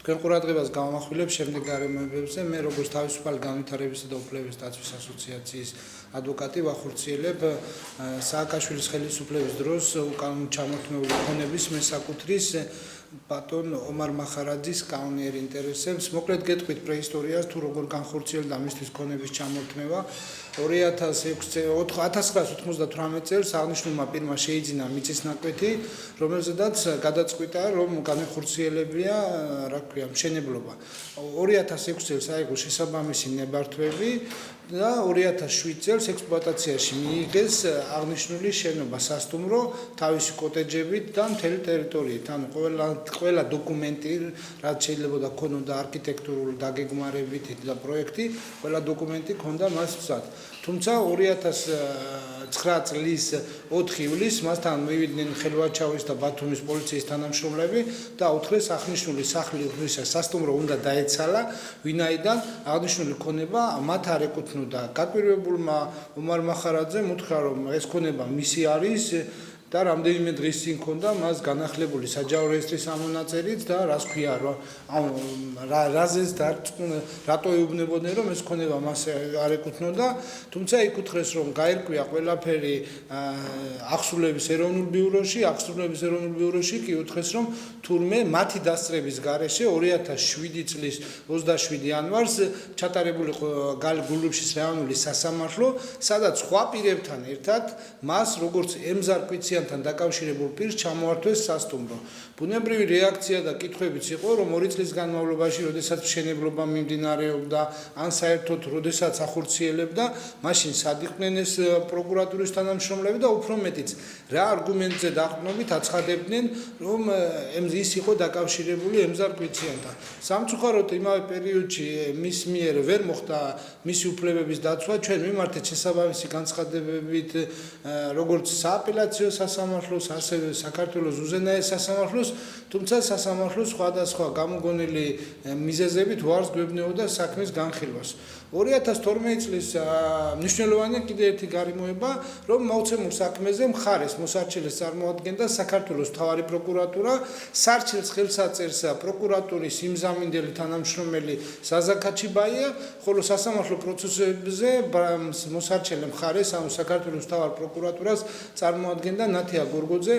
თქვენ ყურადღებას გავამახვილებ შემდეგ გარემოებებზე. მე როგორც თავისუფალი განვითარებისა და უფლებების დაცვის ასოციაციის ადვოკატი ვახორციელებ სააკაშვილის ხელისუფლების დროს უკანონო ჩამორთმეული ქონების მესაკუთრის ბატონ ომარ მახარაძის კანონიერ ინტერესებს. მოკლედ გეტყვით პრეისტორიას თუ როგორ განხორციელდა მისთვის ქონების ჩამორთმევა. 1998 წელს აღნიშნულმა პირმა შეიძინა მიწის ნაკვეთი, რომელზედაც გადაწყვიტა, რომ განახორციელებია, მშენებლობა. 2006 წელს აიღო შესაბამისი ნებართვები და 2007 წელს ექსპლუატაციაში მიიღეს აღნიშნული შენობა სასტუმრო თავისი კოტეჯებით და მთელი ტერიტორიით. ანუ ყველა დოკუმენტი, რაც შეიძლება ქონოდა არქიტექტურული დაგეგმარებით და პროექტი, ყველა დოკუმენტი ქონდა მას მზად. თუმცა 2009 წლის 4 ივლისს მასთან მივიდნენ ხელვაჩავის და ბათუმის პოლიციის თანამშრომლები და უთხრეს აღნიშნული სახლი სასტუმრო უნდა დაეცალა, ვინაიდან აღნიშნული ქონება მათ არ ეკუთვნოდა. გაკვირვებულმა ომარ მახარაძემ უთხრა, რომ ეს ქონება მისი არის და რამდენიმე დღის წინ ქონდა მას განახლებული საჯარო რეესტრის ამონაწერით და რას ქვია, რაზეც რატო ეუბნებოდნენ, რომ ეს ქონება მას არ ეკუთვნოდა. თუმცა იქ უთხრეს, რომ გაერკვია ყველაფერი აღსრულების ეროვნულ ბიუროში, კი უთხრეს, რომ თურმე მათი დასწრების გარეშე 2007 წლის 27 იანვარს ჩატარებული გულუბშის რაიონული სასამართლო, სადაც სხვა პირებთან ერთად მას როგორც ემზარ-კვიციანთან დაკავშირებულ პირს ჩამოართვეს სასტუმრო. ბუნებრივი რეაქცია და კითხვებიც იყო, რომ 2 წლის განმავლობაში, როდესაც მშენებლობა მიმდინარეობდა, ან საერთოდ როდესაც ახორციელებდა, მაშინ სად იყვნენ ეს პროკურატურის თანამშრომლები და უფრო მეტიც, რა არგუმენტზე დაყრდნობით აცხადებდნენ, რომ ის იყო დაკავშირებული ემზარ-კვიციანთან. სამწუხაროდ იმავე პერიოდში მის მიერ ვერ მოხდა მისი უფლებების დაცვა, ჩვენ მიმართეთ შესაბამისი განცხადებებით, როგორც სააპელაციო სასამართლოს, ასევე საქართველოს უზენაეს სასამართლოს, თუმცა სასამართლოს სხვადასხვა გამოგონილი მიზეზებით უარს გვებნეოდა საქმის განხილვას. 2012 წლის მნიშვნელოვანია კიდევ ერთი გარემოება, რომ მოცემულ საქმეზე მხარეს მოსარჩელეს წარმოადგენდა საქართველოს მთავარი პროკურატურა, სარჩელს ხელსაწერს პროკურატურის იმზამინდელი თანამშრომელი ზაზა ქაჩიბაია, ხოლო სასამართლო პროცესებზე მოსარჩელე მხარეს, ანუ საქართველოს მთავარ პროკურატურას წარმოადგენდა ნათია გორგოძე,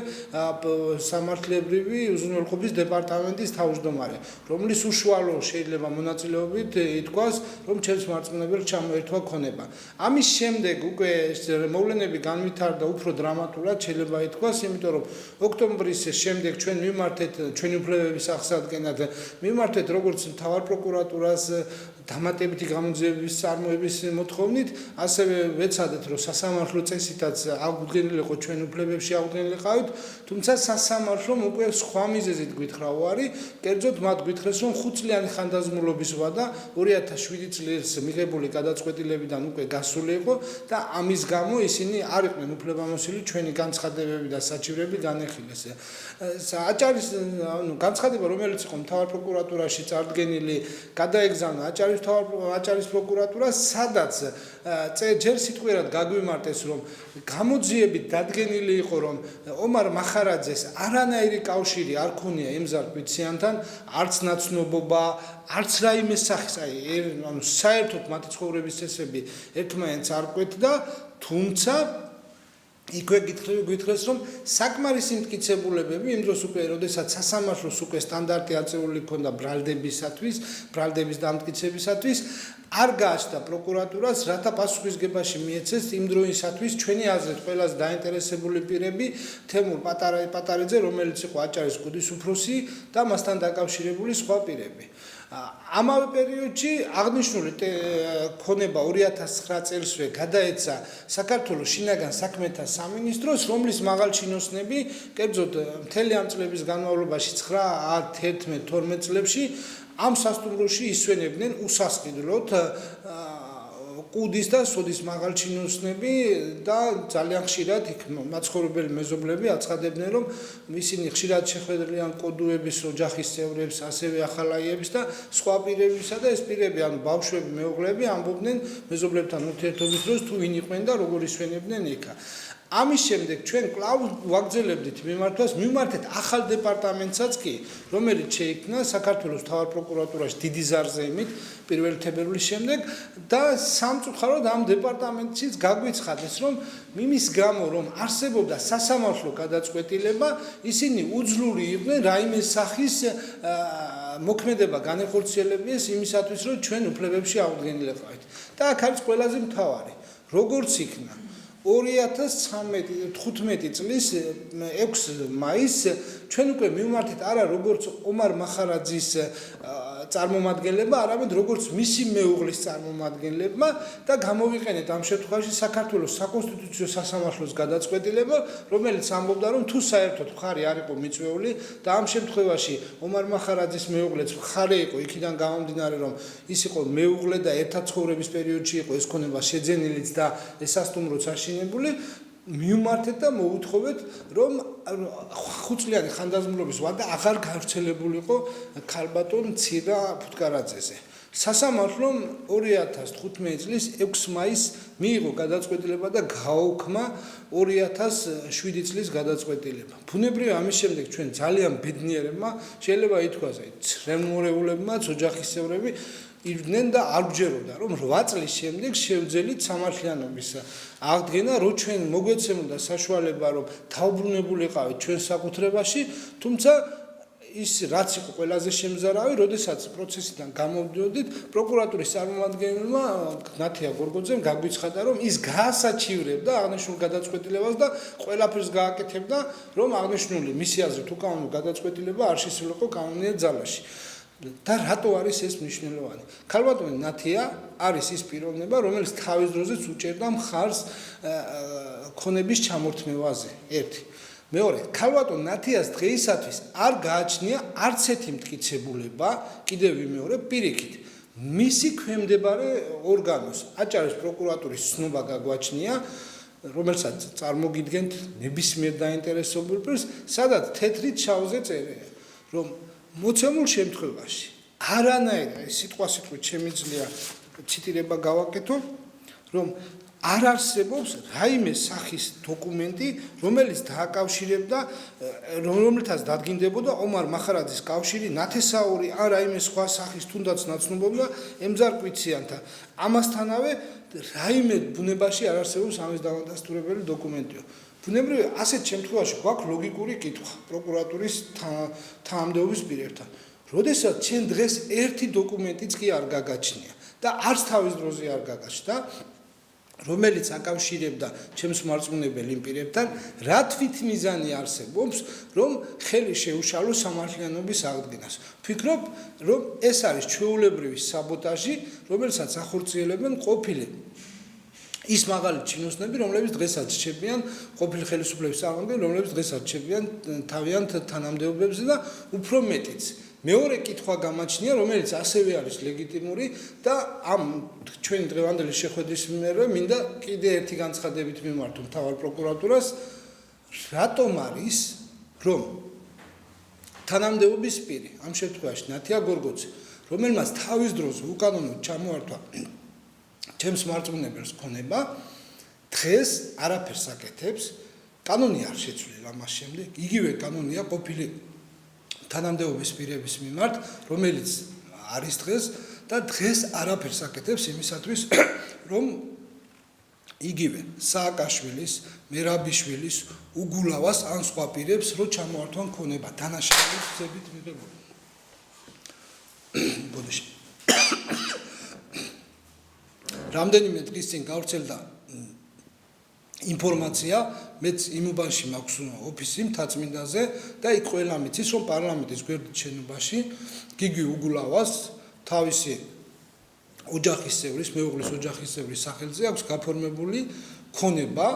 სამართლებრივი უზრუნველყოფის დეპარტამენტის თავმჯდომარე, რომლის უშუალო შეიძლება მონაწილეობით ითქვას, რომ ჩემს მარწმუნებელ ჩამოერთვა ქონება. ამის შემდეგ უკვე მოვლენები განვითარდა უფრო დრამატულად, შეიძლება ითქვას, იმიტომ რომ ოქტომბრის შემდეგ ჩვენ მიმართეთ ჩვენი უფლებების აღსადგენად, მიმართეთ როგორც მთავარ პროკურატურას დამატებითი გამოძიების წარმოების მოთხოვნით, ასევე ვეცადეთ, რომ სასამართლო წესითაც აღუდგენილიყო ჩვენ უფლებებში აღუდგენილიყავით, თუმცა სასამართლომ უკვე სხვა მიზეზით გვითხრა უარი, კერძოდ მათ გვითხრეს, რომ 5 წლიანი ხანდაზმულობის ვადა 2007 წლის მიღებული გადაწყვეტილებიდან უკვე გასული იყო და ამის გამო ისინი არ იყვნენ უფლებამოსილი ჩვენი განცხადებები და საჩივრები განეხილეს. აჭარის განცხადება, რომელიც იყო მთავარ პროკურატურაში წარდგენილი, გადაეგზავნა აჭარის პროკურატურას, სადაც ჯერ სიტყვიერად გაგვიმარტეს, რომ გამოძიებით დადგენილი იყო, რომ ომარ მახარაძეს არანაირი კავშირი არ ქონია ემზარ-კვიციანთან, არც ნაცნობობა, არც რაიმე სახის, ანუ საერთოდ მათი ცხოვრების წესები ერთმანეთს არ კვეთდა, თუმცა იქვე გითხრეს, რომ საკმარისი მტკიცებულებები იმ დროს უკვე, როდესაც სასამართლოს უკვე სტანდარტი აწეული ქონდა ბრალდების დამტკიცებისათვის, არ გააჩნდა პროკურატურას, რათა პასუხისგებაში მიეცეს იმ დროისათვის ჩვენი აზრით ყველაზე დაინტერესებული პირები, თემურ პატარიძე, რომელიც იყო აჭარის კუდის უფროსი და მასთან დაკავშირებული სხვა პირები. ამავე პერიოდში აღნიშნული ქონება 2009 წელსვე გადაეცა საქართველოს შინაგან საქმეთა სამინისტროს, რომლის მაღალჩინოსნები, კერძოდ მთელი ამ წლების განმავლობაში 9, 10, 12 წლებში ამ სასტუმროში ისვენებდნენ უსასყიდლოდ კუდის და სოდის მაღალჩინოსნები და ძალიან ხშირად მაცხოვრებელი მეზობლები აცხადებდნენ, რომ ისინი ხშირად შეხვედრიან კოდუების ოჯახის წევრებს, ასევე ახალაიებს და სხვა პირებისა და ეს პირები, ანუ ბავშვები, მეუღლეები ამბობდნენ მეზობლებთან ურთიერთობის დროს თუ ვინ იყვნენ და როგორ ისვენებდნენ იქა. ამის შემდეგ ჩვენ კვლავ ვაგრძელებდით მიმართვას, მივმართეთ ახალ დეპარტამენტსაც კი, რომელიც შეიქმნა საქართველოს მთავარ პროკურატურაში დიდი ზარზეიმით 1 თებერვლის შემდეგ და სამწუხაროდ ამ დეპარტამენტშიც გაგვიცხადეს, რომ იმის გამო, რომ არსებობდა სასამართლო გადაწყვეტილება, ისინი უძლური იყვნენ რაიმე სახის მოქმედება განეხორციელებიეს იმისათვის, რომ ჩვენ უფლებებში აღუდგენილიყავით. და აქ არის ყველაზე მთავარი, როგორც იქნა 2015 წლის 6 მაისს ჩვენ უკვე მივმართეთ არა როგორც ომარ მახარაძის წარმომადგენლებმა, არამედ როგორც მისი მეუღლის წარმომადგენლებმა და გამოვიყენეთ ამ შემთხვევაში საქართველოს საკონსტიტუციო სასამართლოს გადაწყვეტილება, რომელიც ამბობდა, რომ თუ საერთოდ მხარი არ იყო მიწვეული და ამ შემთხვევაში ომარ მახარაძის მეუღლეც მხარი იყო, იქიდან გამომდინარე, რომ ის იყო მეუღლე და ერთად ცხოვრების პერიოდში იყო ეს ქონება შეძენილიც და ესასტუმროც აშენებული, მივმართეთ და მოუთხოვეთ, რომ 5 წლიანი ხანდაზმულობის ვადა აღარ გავრცელებულიყო ქალბატონ ცირა ფუტკარაძეზე. სასამართლომ 2015 წლის 6 მაისს მიიღო გადაწყვეტილება და გააუქმა 2007 წლის გადაწყვეტილება. ბუნებრივია ამის შემდეგ ჩვენ ძალიან ბედნიერებმა შეიძლება ითქვას, ცრემლმორეულებმაც ოჯახის წევრები იყვნენ და არ გჯეროდა, რომ 8 წლის შემდეგ შევძელით სამართლიანობის აღდგენა, რომ ჩვენ მოგვეცემოდა საშუალება, რომ თავბრუნებულიყავით ჩვენ საკუთრებაში, თუმცა ის რაც იყო ყველაზე შემზარავი, როდესაც პროცესიდან გამოვდიოდით, პროკურატურის წარმომადგენელმა ნათია გორგოძემ გაგვიცხადა, რომ ის გაასაჩივრებდა აღნიშნულ გადაწყვეტილებას და ყველაფერს გააკეთებდა, რომ აღნიშნული მისი აზრით უკანონო გადაწყვეტილება არ შესულიყო კანონიერ ძალაში. და რატო არის ეს მნიშვნელოვანი? ქალბატონი ნათია არის ის პიროვნება, რომელიც თავის დროზეც უჭერდა მხარს ქონების ჩამორთმევაზე. ერთი. მეორე, ქალბატონ ნათიას დღეისათვის არ გააჩნია არც ერთი მტკიცებულება, კიდევ ვიმეორებ, პირიქით. მისი ქვემდებარე ორგანოს, აჭარის პროკურატურის ცნობა გაგვაჩნია, რომელსაც წარმოგიდგენთ ნებისმიერ დაინტერესებულ პირს, სადაც თეთრით შავზე წერია, რომ მოცემულ შემთხვევაში არანაირი სიტყვასიტყვით შემიძლია ციტირება გავაკეთო, რომ არ არსებობს რაიმე სახის დოკუმენტი, რომელიც დააკავშირებდა, რომელთაც დადგინდებოდა ომარ მახარაძის კავშირი ნათესაური ან რაიმე სხვა სახის თუნდაც ნაცნობობა ემზარკვიციანთან. ამასთანავე რაიმე ბუნებაში არ არსებობს ამის დამადასტურებელი დოკუმენტიო. ბუნებრივია, ასეთ შემთხვევაში გვაქვს ლოგიკური კითხვა პროკურატურის თანამდებობის პირებთან. როდესაც ჩვენ დღეს ერთი დოკუმენტიც კი არ გაგაჩნია და არც თავის დროზე არ გაგაჩნდა, რომელიც აკავშირებდა ჩემს მარწმუნებელ იმ პირებთან, რა თვითმიზანი არსებობს, რომ ხელი შეუშალოს სამართლიანობის აღდგენას. ვფიქრობ, რომ ეს არის ჩვეულებრივი საბოტაჟი, რომელსაც ახორციელებენ ყოფილი ის მაღალი ჩინოსნები, რომლებიც დღესაც რჩებიან ყოფილი ხელისუფლების წარმომადგენლები, რომლებიც დღესაც რჩებიან თავიანთ თანამდებობებზე და უფრო მეტიც. მეორე კითხვა გამაჩნია, რომელიც ასევე არის ლეგიტიმური და ამ ჩვენი დღევანდელი შეხვედრის მიმარვე მინდა კიდე ერთი განცხადებით მიმართო მთავარ პროკურატურას, რატომ არის, რომ თანამდებობის პირი, ამ შემთხვევაში ნათია გორგოძე, რომელმაც თავის დროზე უკანონოდ ჩამოართვა ჩემს მარწმუნებელს ქონება, დღეს არაფერს აკეთებს, კანონი არ შეცვლილა მას შემდეგ, იგივე კანონია ყოფილი თანამდებობის პირების მიმართ, რომელიც არის დღეს და დღეს არაფერს აკეთებს იმისათვის, რომ იგივე სააკაშვილის, მერაბიშვილის, უგულავას ან სხვა პირებს რო ჩამოართვან ქონება დანაშაულის გზებით მიღებული. ბოდიში. რამდენიმე დღის წინ გავრცელდა ინფორმაცია, მეც იმ უბანში მაქვს ოფისი მთაწმინდაზე და იქ ყველა მიცის, რომ პარლამენტის გვერდით შენობაში გიგი უგულავას თავისი ოჯახის წევრის, მეუღლის ოჯახის წევრის სახელზე აქვს გაფორმებული ქონება,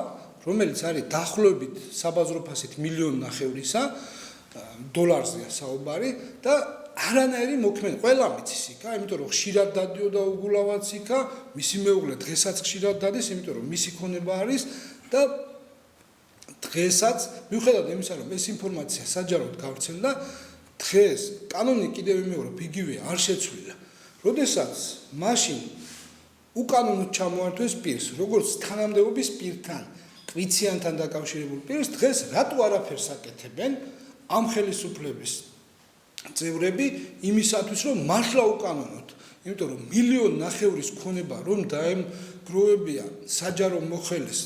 რომელიც არის დაახლოებით საბაზრო ფასით 1.5 მილიონისა დოლარზეა საუბარი და არანაირი მოქმედება, ყველა მიცის იქა, იმიტომ რომ ხშირად დადიოდა უგულავაც იქა, მისი მეუღლე დღესაც ხშირად დადის, იმიტომ რომ მისი ქონება არის და დღესაც მიუხედავად იმისა, რომ ეს ინფორმაცია საჯაროდ გავრცელდა, დღეს კანონი კიდევ ვიმეორებ, იგივე არ შეცვლილა. როდესაც მაშინ უკანონოდ ჩამოართვეს პირს, როგორც თანამდებობის პირთან ყვითიანთან დაკავშირებულ პირს დღეს რატო არაფერს აკეთებენ ამ ხელისუფლების წევრები იმისათვის რომ მართლა უკანონოდ იმიტომ რომ 1.5 მილიონის ქონება რომ დაემგროვებია საჯარო მოხელეს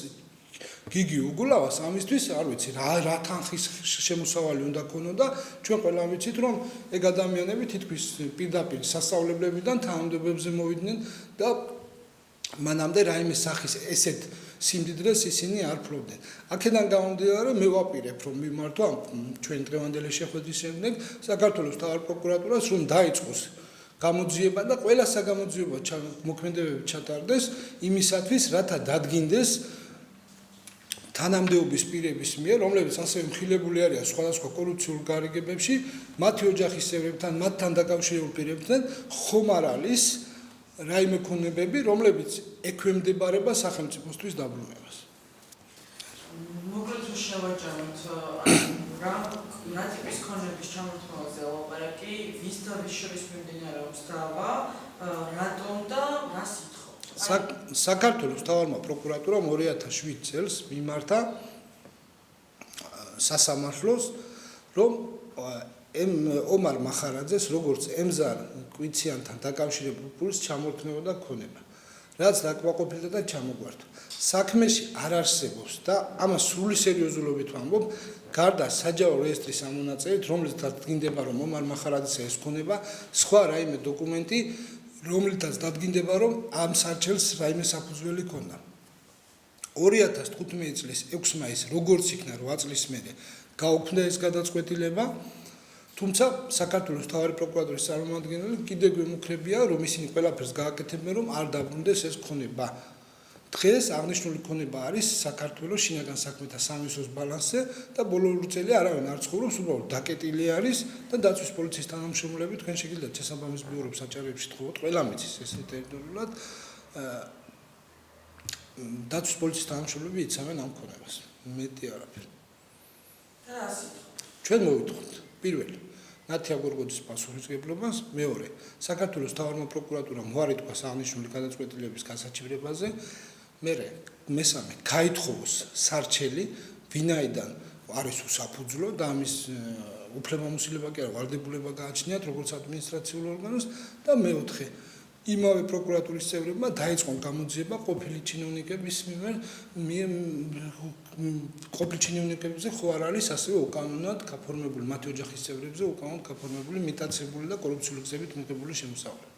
გიგი უგულავას ამისთვის არ ვიცი რა თანხის შემოსავალი უნდა ქონოდა ჩვენ ყველამ ვიცით რომ ეგ ადამიანები თითქმის პირდაპირ სასწავლებლებიდან თანამდებობებზე მოვიდნენ და მანამდე რაიმე სახის ესეთ სიმდიდრეს ისინი არ ფლობდნენ. აქედან გამომდინარე მე ვაპირებ რომ მიმართო ჩვენ დღევანდელი შეხვედრის შემდეგ საქართველოს მთავარ პროკურატურას რომ დაიწყოს გამოძიება და ყველა საგამოძიებო მოქმედებები ჩატარდეს იმისათვის რათა დადგინდეს თანამდებობის პირების მიერ, რომლებიც ასევე მხილებული არიან სხვადასხვა კორუფციულ გარიგებებში, მათი ოჯახის წევრებთან, მათთან დაკავშირებულ პირებთან ხომ არ არის რაიმე ქონებები, რომლებიც ექვემდებარება სახელმწიფოსთვის დაბრუნებას. მოკლედ შევაჯამოთ რა ტიპის ქონების ჩამორთმევაზე ლაპარაკი, ვის და ვის შორის მიმდინარეობს დავა, რატომ და რას ითხოვს? საქართველოს მთავარმა პროკურატურამ 2007 წელს მიმართა სასამართლოს, რომ ომარ მახარაძეს როგორც ემზარ ყვითიანთან დაკავშირებულ პირს ჩამორთმეოდა ქონება. რაც დაკმაყოფილდა და ჩამოგვარდა. საქმეში არ არსებობს და ამას სრული სერიოზულობით ვამბობ, გარდა საჯარო რეესტრის ამონაწერით, რომელიც დადგინდება, რომ ომარ მახარაძესა ეს ქონება, სხვა რაიმე დოკუმენტი, რომელთაც დადგინდება, რომ ამ სარჩელს რაიმე საფუძველი ქონდა. 2015 წლის 6 მაისს როგორც იქნა 8 წლის მერე გაუქმდა ეს გადაწყვეტილება, თუმცა საქართველოს მთავარი პროკურატურის წარმომადგენლები კიდევ გვემუქრებია, რომ ისინი ყველაფერს გააკეთებენ, რომ არ დაბრუნდეს ეს ქონება. დღეს აღნიშნული ქონება არის საქართველოს შინაგან საქმეთა სამინისტროს ბალანსზე და ბოლო წელი არავინ არ ცხოვრობს, უბრალოდ დაკეტილი არის და დაცვის პოლიციის თანამშრომლები თქვენ შეგიძლიათ შესაბამის ბიუროებს საჭაროებში თხოვოთ, ყველა მიცის ეს ტერიტორიულად დაცვის პოლიციის თანამშრომლები იცავენ ამ ქონებას. მეტი არაფერი. ჩვენ მოვიტყვით პირველი ნათია გორგოძის პასუხისმგებლობას, მეორე საქართველოს მთავარმა პროკურატურამ უარი თქვა აღნიშნული გადაწყვეტილების გასაჩივრებაზე, მესამე გაითხოვოს სარჩელი, ვინაიდან არის უსაფუძვლო და ამის უფლებამოსილება კი არა, ვალდებულება გააჩნიათ როგორც ადმინისტრაციულ ორგანოს და მეოთხე იმავე პროკურატურის წევრებმა დაიწყონ გამოძიება ყოფილი ჩინოვნიკების მიერ ყოფილი ჩინოვნიკებზე ხო არ არის ასევე უკანონოდ გაფორმებული მათი ოჯახის წევრებზე უკანონოდ გაფორმებული მიტაცებული და კორუფციული გზებით მიღებული შემოსავალი.